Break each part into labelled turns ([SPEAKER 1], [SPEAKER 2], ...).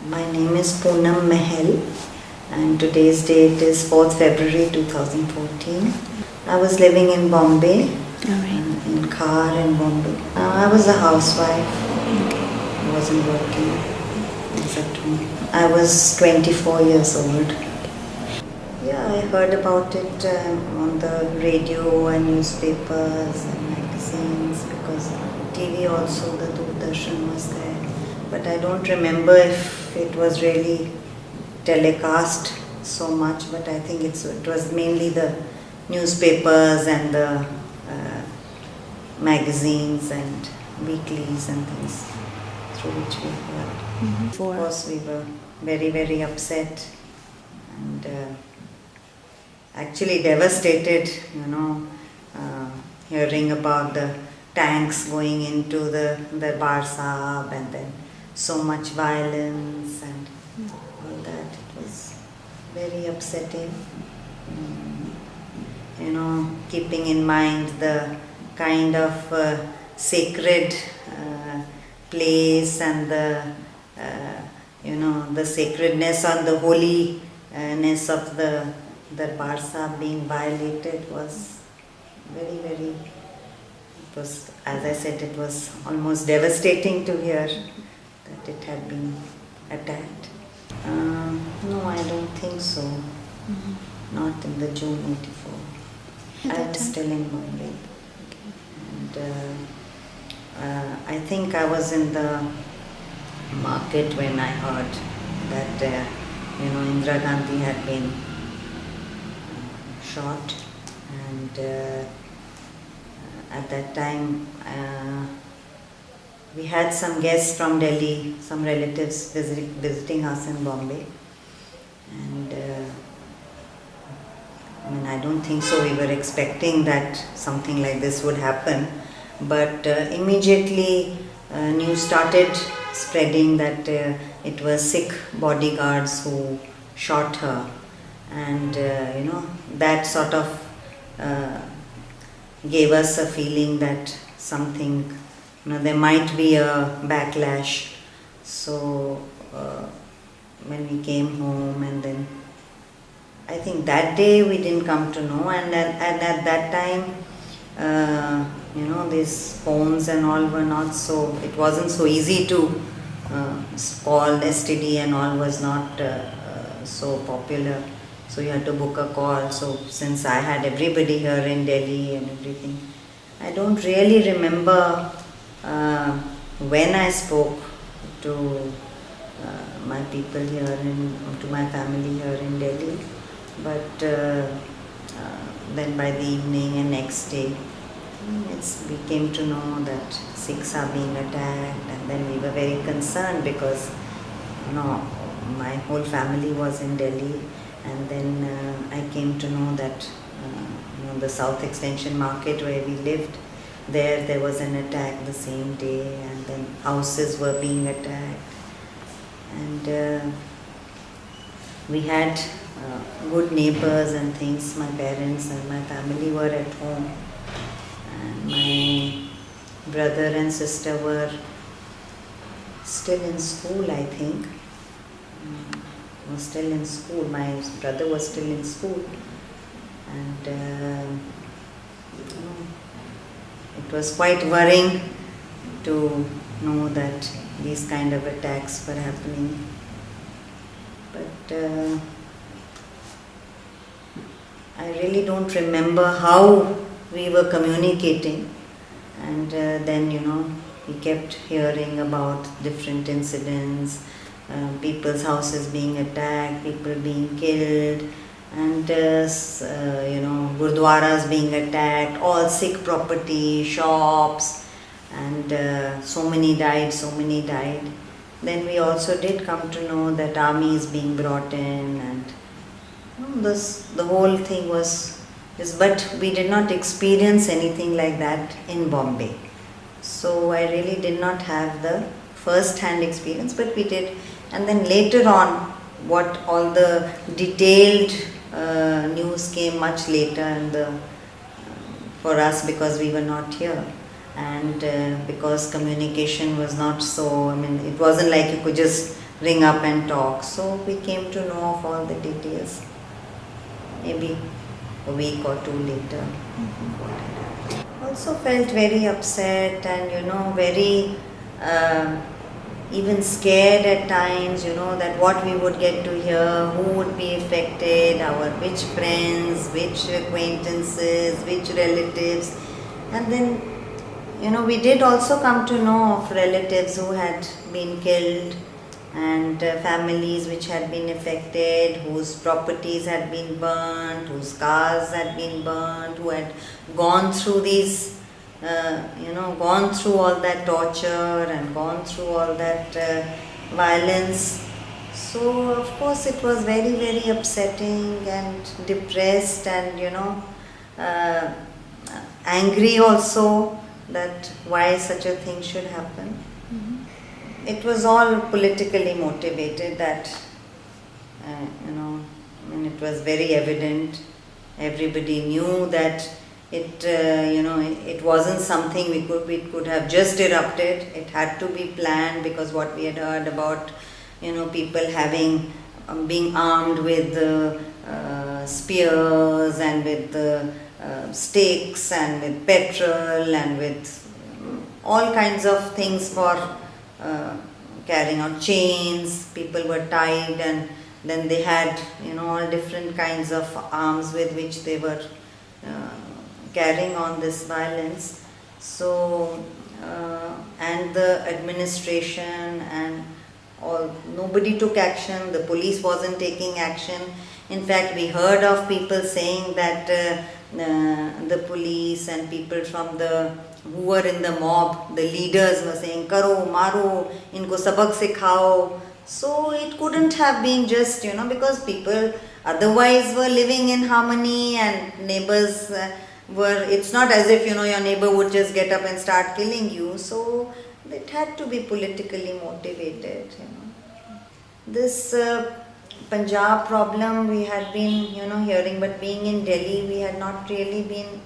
[SPEAKER 1] My name is Poonam Mahal and today's date is 4th February 2014. I was living in Bombay, in Khar in Bombay. I was a housewife, I wasn't working, I was at home. I was 24 years old. Yeah, I heard about it on the radio and newspapers and magazines because TV also, the Doordarshan was there. But I don't remember if it was really telecast so much, but I think it was mainly the newspapers and the magazines and weeklies and things through which we heard. Of course, we were very, very upset and actually devastated, hearing about the tanks going into the Bar Sahab and then so much violence and all that. It was very upsetting. Keeping in mind the kind of sacred place and the sacredness and the holiness of the Bar Sahib being violated was very, very, it was, as I said, it was almost devastating to hear that it had been attacked. No, I don't think so. Not in the June 84. I was still in Bombay. And I think I was in the market when I heard that, Indira Gandhi had been shot. And at that time, we had some guests from Delhi, some relatives visiting us in Bombay. And I don't think so. We were expecting that something like this would happen. But immediately news started spreading that it was Sikh bodyguards who shot her. And that sort of gave us a feeling that something, there might be a backlash. So when we came home, and then I think that day we didn't come to know, and at that time these phones and all were not so, it wasn't so easy to call. STD and all was not so popular. So you had to book a call. So since I had everybody here in Delhi and everything, I don't really remember when I spoke to my people here, to my family here in Delhi. But then by the evening and next day, we came to know that Sikhs are being attacked, and then we were very concerned because my whole family was in Delhi. And then I came to know that the South Extension Market where we lived, there was an attack the same day, and then houses were being attacked. And we had good neighbors and things. My parents and my family were at home, and my brother and sister were still in school, I think. Was still in school. My brother was still in school, and it was quite worrying to know that these kind of attacks were happening. But I really don't remember how we were communicating, and then we kept hearing about different incidents. People's houses being attacked, people being killed, and gurdwaras being attacked, all Sikh property, shops, and so many died. Then we also did come to know that army is being brought in, and the whole thing was, but we did not experience anything like that in Bombay. So I really did not have the first-hand experience, but we did. And then later on, what all the detailed news came much later for us, because we were not here. And because communication was not so, it wasn't like you could just ring up and talk. So we came to know of all the details. Maybe a week or two later. Also felt very upset and very even scared at times, that what we would get to hear, who would be affected, which friends, which acquaintances, which relatives. And then, we did also come to know of relatives who had been killed and families which had been affected, whose properties had been burnt, whose cars had been burnt, who had gone through these, gone through all that torture and gone through all that violence. So, of course, it was very, very upsetting and depressed and, angry also that why such a thing should happen. It was all politically motivated that, it was very evident. Everybody knew that it wasn't something we could have just erupted. It had to be planned, because what we had heard about, people having, being armed with spears and with stakes and with petrol and with all kinds of things for carrying out chains. People were tied, and then they had all different kinds of arms with which they were carrying on this violence. So and the administration and all, nobody took action. The police wasn't taking action. In fact, we heard of people saying that the police and people from who were in the mob, the leaders were saying, "Karo, maro, inko sabak sikhao." So it couldn't have been just, because people otherwise were living in harmony and neighbors it's not as if, your neighbor would just get up and start killing you. So it had to be politically motivated, This Punjab problem we had been, hearing, but being in Delhi, we had not really been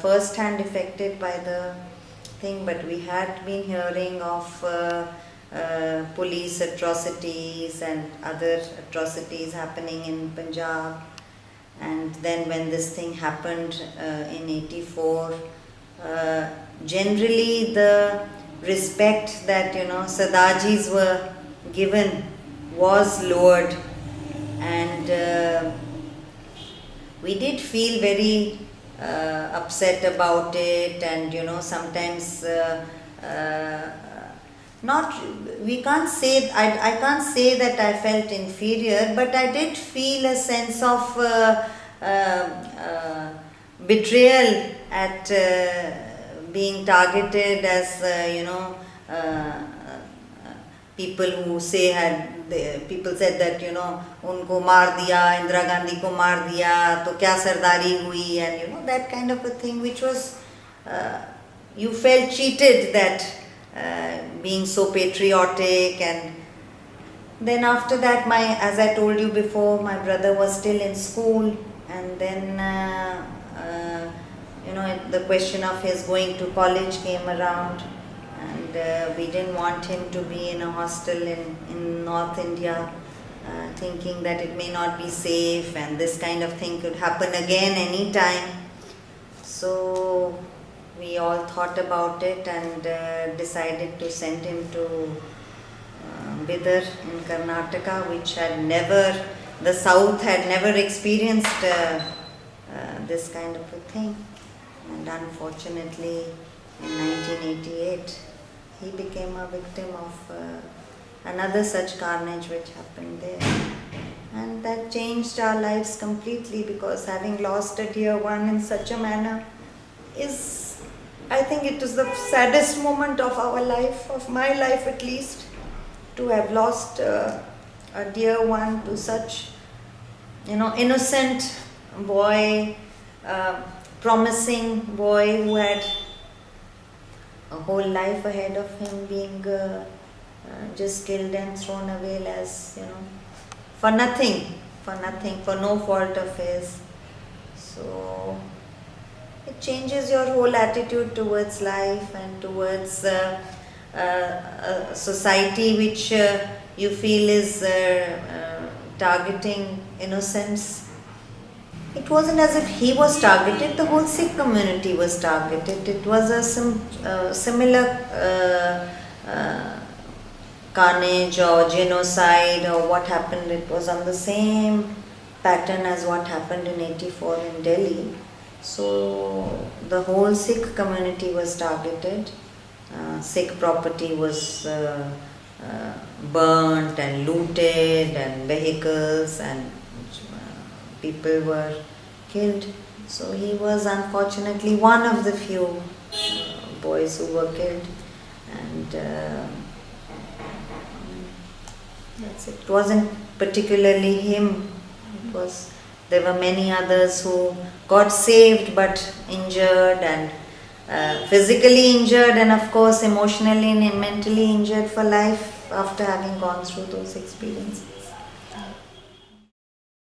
[SPEAKER 1] first hand affected by the thing, but we had been hearing of police atrocities and other atrocities happening in Punjab. And then when this thing happened in 84, generally the respect that Sardajis were given was lowered, and we did feel very upset about it, and sometimes not, we can't say, I can't say that I felt inferior, but I did feel a sense of betrayal at being targeted as people who people said that unko maar diya, Indira Gandhi ko maar diya, to kya sardari hui, and that kind of a thing, which was you felt cheated, that being so patriotic. And then after that, as I told you before, my brother was still in school, and then the question of his going to college came around, and we didn't want him to be in a hostel in North India, thinking that it may not be safe and this kind of thing could happen again anytime. So we all thought about it and decided to send him to Bidar in Karnataka, which the South had never experienced this kind of a thing. And unfortunately, in 1988, he became a victim of another such carnage which happened there. And that changed our lives completely, because having lost a dear one in such a manner I think it is the saddest moment of our life, of my life at least, to have lost a dear one to such, innocent boy, promising boy who had a whole life ahead of him, being just killed and thrown away as, for nothing, for no fault of his. So it changes your whole attitude towards life and towards society, which you feel is targeting innocents? It wasn't as if he was targeted, the whole Sikh community was targeted. It was a similar carnage or genocide or what happened. It was on the same pattern as what happened in 84 in Delhi. So the whole Sikh community was targeted. Sikh property was burnt and looted, and vehicles, and people were killed. So he was unfortunately one of the few boys who were killed, and that's it. It wasn't particularly him. There were many others who got saved but injured, and physically injured, and of course emotionally and mentally injured for life after having gone through those experiences.